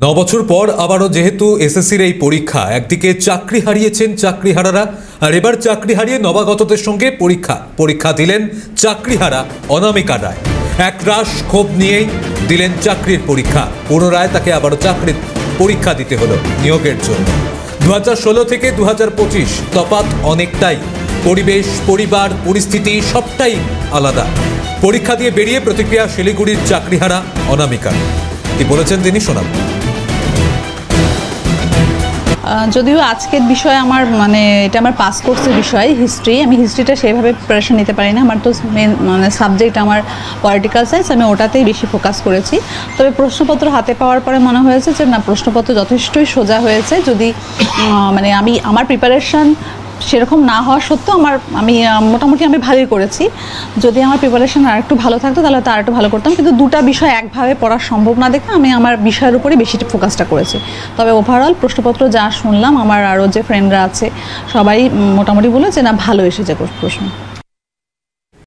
বছর পর আবারও যেহেতু এসএসসির এই পরীক্ষা, একদিকে চাকরি হারিয়েছেন চাকরিহারারা, আর এবার চাকরি হারিয়ে নবাগতদের সঙ্গে পরীক্ষা দিলেন চাকরিহারা অনামিকা রায়। একরাশ ক্ষোভ নিয়েই দিলেন চাকরির পরীক্ষা। পুনরায় তাকে আবারও চাকরির পরীক্ষা দিতে হলো নিয়োগের জন্য। 2016 থেকে 2025 তফাৎ অনেকটাই। পরিবেশ, পরিবার, পরিস্থিতি সবটাই আলাদা। পরীক্ষা দিয়ে বেরিয়ে প্রতিক্রিয়া শিলিগুড়ির চাকরিহারা অনামিকা। কি বলেছেন তিনি, শোনাব। যদিও আজকের বিষয় আমার এটা আমার পাস কোর্সের বিষয়, হিস্ট্রি। আমি হিস্ট্রিটা সেভাবে প্রিপারেশন নিতে পারি না। আমার তো মেন সাবজেক্ট আমার পলিটিক্যাল সায়েন্স, আমি ওটাতেই বেশি ফোকাস করেছি। তবে প্রশ্নপত্র হাতে পাওয়ার পরে মনে হয়েছে যে না, প্রশ্নপত্র যথেষ্টই সোজা হয়েছে। যদি আমার প্রিপারেশন সেরকম না হওয়া সত্ত্বেও আমি মোটামুটি ভালোই করেছি। যদি আমার প্রিপারেশন আর একটু ভালো থাকতো তাহলে তো আর একটু ভালো করতাম, কিন্তু দুটা বিষয় একভাবে পড়া সম্ভব না দেখে আমি আমার বিষয়ের উপরেই বেশি ফোকাসটা করেছি। তবে ওভারঅল প্রশ্নপত্র যা শুনলাম, আমার আরও যে ফ্রেন্ডরা আছে সবাই মোটামুটি বলে যে না, ভালো এসেছে প্রশ্ন।